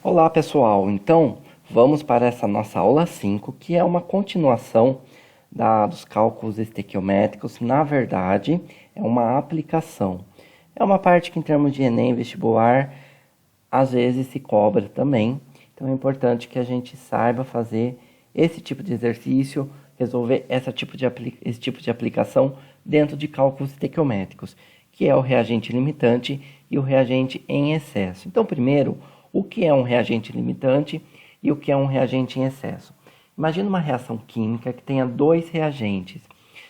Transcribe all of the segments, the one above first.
Olá pessoal, então vamos para essa nossa aula 5, que é uma continuação dos cálculos estequiométricos. Na verdade, é uma aplicação. É uma parte que em termos de Enem, vestibular, às vezes se cobra também. Então é importante que a gente saiba fazer esse tipo de exercício, resolver esse tipo de aplicação dentro de cálculos estequiométricos, que é o reagente limitante e o reagente em excesso. Então, primeiro, o que é um reagente limitante e o que é um reagente em excesso. Imagina uma reação química que tenha dois reagentes,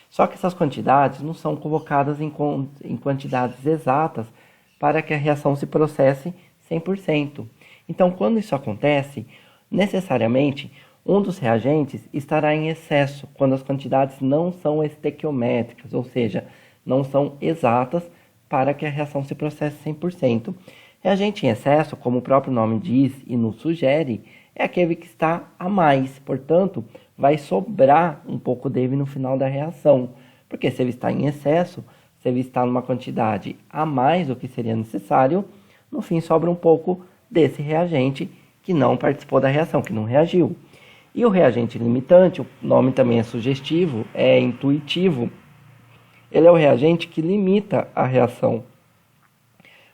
só que essas quantidades não são colocadas em quantidades exatas para que a reação se processe 100%. Então, quando isso acontece, necessariamente um dos reagentes estará em excesso, quando as quantidades não são estequiométricas, ou seja, não são exatas para que a reação se processe 100%. Reagente em excesso, como o próprio nome diz e nos sugere, é aquele que está a mais, portanto, vai sobrar um pouco dele no final da reação, porque se ele está em excesso, se ele está numa quantidade a mais do que seria necessário, no fim sobra um pouco desse reagente que não participou da reação, que não reagiu. E o reagente limitante, o nome também é sugestivo, é intuitivo, ele é o reagente que limita a reação.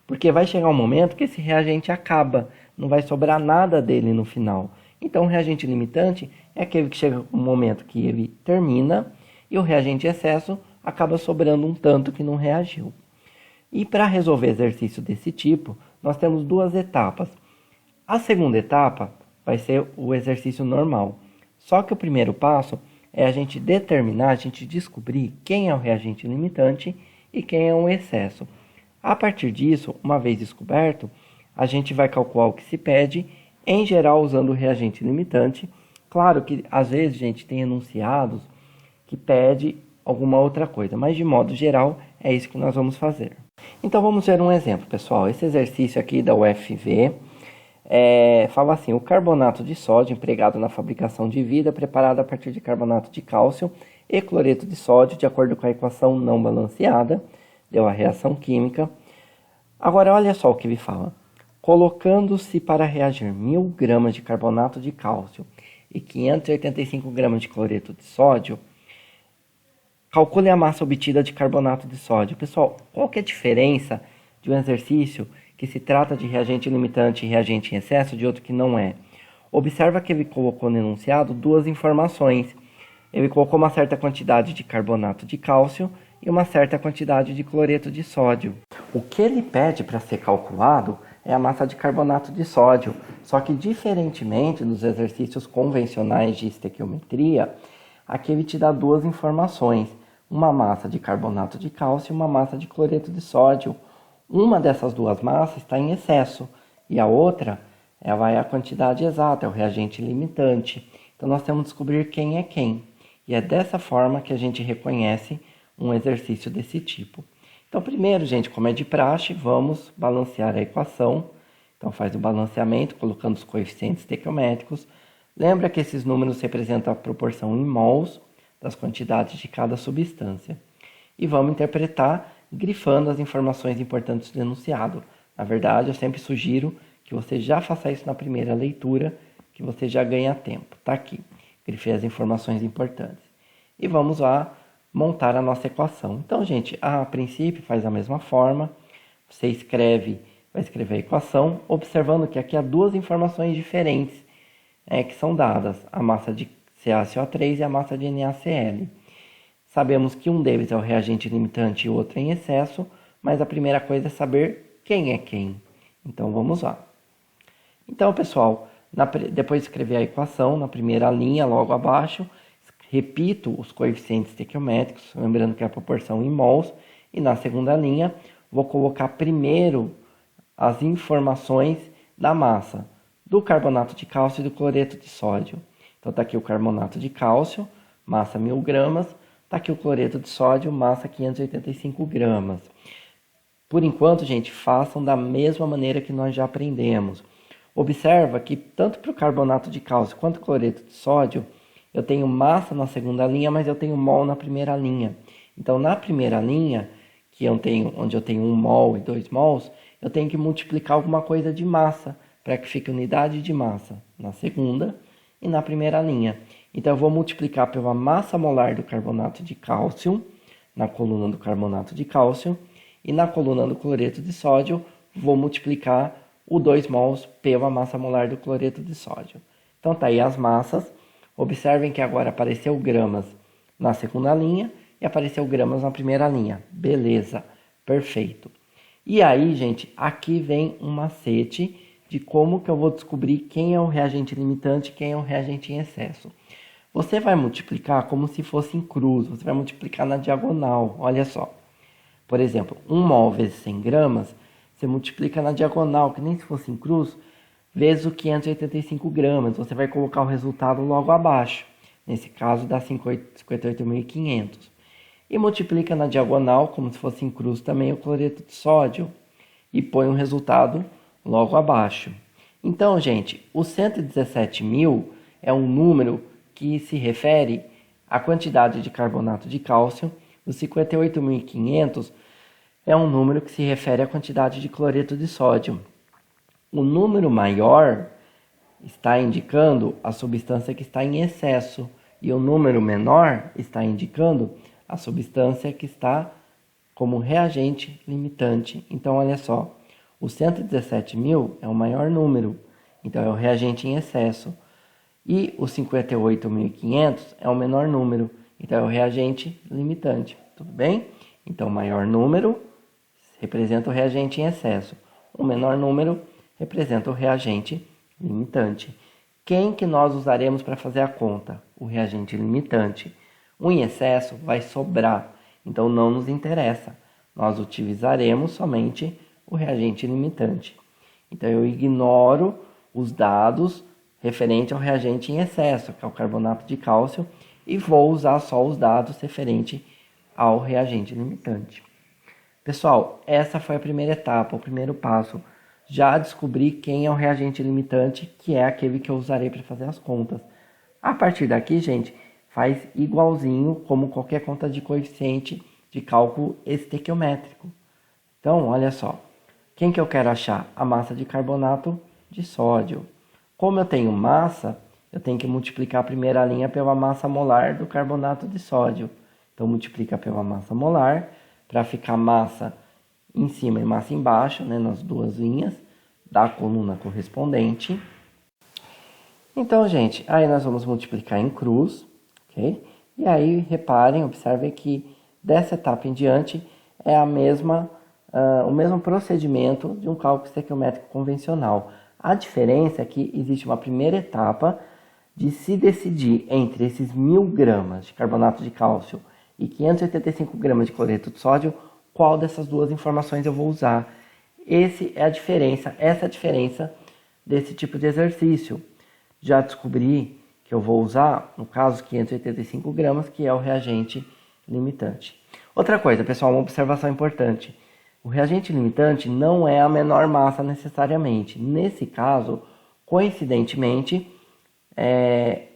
Porque vai chegar um momento que esse reagente acaba, não vai sobrar nada dele no final. Então, o reagente limitante é aquele que chega um momento que ele termina e o reagente excesso acaba sobrando um tanto que não reagiu. E para resolver exercício desse tipo, nós temos duas etapas. A segunda etapa vai ser o exercício normal. Só que o primeiro passo é a gente determinar, a gente descobrir quem é o reagente limitante e quem é o excesso. A partir disso, uma vez descoberto, a gente vai calcular o que se pede, em geral usando o reagente limitante. Claro que às vezes, gente, tem enunciados que pede alguma outra coisa, mas de modo geral é isso que nós vamos fazer. Então vamos ver um exemplo, pessoal. Esse exercício aqui da UFV fala assim: o carbonato de sódio empregado na fabricação de vida preparado a partir de carbonato de cálcio e cloreto de sódio, de acordo com a equação não balanceada, deu a reação química. Agora, olha só o que ele fala. Colocando-se para reagir 1000 gramas de carbonato de cálcio e 585 gramas de cloreto de sódio, calcule a massa obtida de carbonato de sódio. Pessoal, qual que é a diferença de um exercício que se trata de reagente limitante e reagente em excesso de outro que não é? Observa que ele colocou no enunciado duas informações. Ele colocou uma certa quantidade de carbonato de cálcio e uma certa quantidade de cloreto de sódio. O que ele pede para ser calculado é a massa de carbonato de sódio, só que diferentemente dos exercícios convencionais de estequiometria, aqui ele te dá duas informações, uma massa de carbonato de cálcio e uma massa de cloreto de sódio. Uma dessas duas massas está em excesso e a outra ela é a quantidade exata, é o reagente limitante. Então nós temos que descobrir quem é quem. E é dessa forma que a gente reconhece um exercício desse tipo. Então, primeiro, gente, como é de praxe, vamos balancear a equação. Então, faz o balanceamento, colocando os coeficientes estequiométricos. Lembra que esses números representam a proporção em mols das quantidades de cada substância. E vamos interpretar grifando as informações importantes do enunciado. Na verdade, eu sempre sugiro que você já faça isso na primeira leitura, que você já ganha tempo. Tá aqui, grifei as informações importantes. E vamos lá montar a nossa equação. Então, gente, a princípio faz da mesma forma. Você vai escrever a equação, observando que aqui há duas informações diferentes que são dadas, a massa de CaCO3 e a massa de NaCl. Sabemos que um deles é o reagente limitante e o outro é em excesso, mas a primeira coisa é saber quem é quem. Então, vamos lá. Então, pessoal, depois de escrever a equação, na primeira linha, logo abaixo, repito os coeficientes estequiométricos, lembrando que é a proporção em mols, e na segunda linha vou colocar primeiro as informações da massa do carbonato de cálcio e do cloreto de sódio. Então está aqui o carbonato de cálcio, massa 1000 gramas, está aqui o cloreto de sódio, massa 585 gramas. Por enquanto, gente, façam da mesma maneira que nós já aprendemos. Observa que tanto para o carbonato de cálcio quanto o cloreto de sódio, eu tenho massa na segunda linha, mas eu tenho mol na primeira linha. Então, na primeira linha, onde eu tenho 1 mol e 2 mols, eu tenho que multiplicar alguma coisa de massa para que fique unidade de massa na segunda e na primeira linha. Então, eu vou multiplicar pela massa molar do carbonato de cálcio, na coluna do carbonato de cálcio, e na coluna do cloreto de sódio, vou multiplicar o 2 mols pela massa molar do cloreto de sódio. Então, tá aí as massas. Observem que agora apareceu gramas na segunda linha e apareceu gramas na primeira linha. Beleza, perfeito. E aí, gente, aqui vem um macete de como que eu vou descobrir quem é o reagente limitante e quem é o reagente em excesso. Você vai multiplicar como se fosse em cruz, você vai multiplicar na diagonal, olha só. Por exemplo, 1 mol vezes 100 gramas, você multiplica na diagonal, que nem se fosse em cruz, vezes o 585 gramas. Você vai colocar o resultado logo abaixo. Nesse caso, dá 58.500. E multiplica na diagonal, como se fosse em cruz também, o cloreto de sódio. E põe o resultado logo abaixo. Então, gente, o 117.000 é um número que se refere à quantidade de carbonato de cálcio. O 58.500 é um número que se refere à quantidade de cloreto de sódio. O número maior está indicando a substância que está em excesso e o número menor está indicando a substância que está como reagente limitante. Então, olha só, o 117.000 é o maior número, então é o reagente em excesso. E o 58.500 é o menor número, então é o reagente limitante. Tudo bem? Então, o maior número representa o reagente em excesso. O menor número representa o reagente limitante. Quem que nós usaremos para fazer a conta? O reagente limitante. O em excesso vai sobrar, então não nos interessa. Nós utilizaremos somente o reagente limitante. Então eu ignoro os dados referentes ao reagente em excesso, que é o carbonato de cálcio, e vou usar só os dados referentes ao reagente limitante. Pessoal, essa foi a primeira etapa, o primeiro passo. Já descobri quem é o reagente limitante, que é aquele que eu usarei para fazer as contas. A partir daqui, gente, faz igualzinho como qualquer conta de coeficiente de cálculo estequiométrico. Então, olha só. Quem que eu quero achar? A massa de carbonato de sódio. Como eu tenho massa, eu tenho que multiplicar a primeira linha pela massa molar do carbonato de sódio. Então, multiplica pela massa molar para ficar massa em cima e massa embaixo, né, nas duas linhas da coluna correspondente. Então, gente, aí nós vamos multiplicar em cruz, ok? E aí, reparem, observem que dessa etapa em diante é o mesmo procedimento de um cálculo estequiométrico convencional. A diferença é que existe uma primeira etapa de se decidir entre esses 1.000 gramas de carbonato de cálcio e 585 gramas de cloreto de sódio, qual dessas duas informações eu vou usar. Essa é a diferença desse tipo de exercício. Já descobri que eu vou usar, no caso, 585 gramas, que é o reagente limitante. Outra coisa, pessoal, uma observação importante. O reagente limitante não é a menor massa necessariamente. Nesse caso, coincidentemente,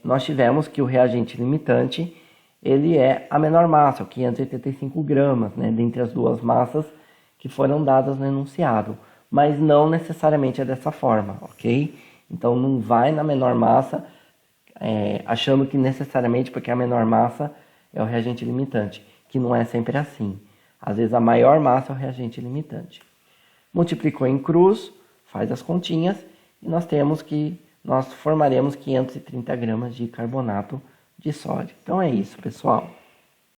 nós tivemos que o reagente limitante ele é a menor massa, 585 gramas, né, dentre as duas massas que foram dadas no enunciado. Mas não necessariamente é dessa forma, ok? Então não vai na menor massa achando que necessariamente porque a menor massa é o reagente limitante, que não é sempre assim. Às vezes a maior massa é o reagente limitante. Multiplicou em cruz, faz as continhas, e nós formaremos 530 gramas de carbonato de sódio. Então é isso, pessoal.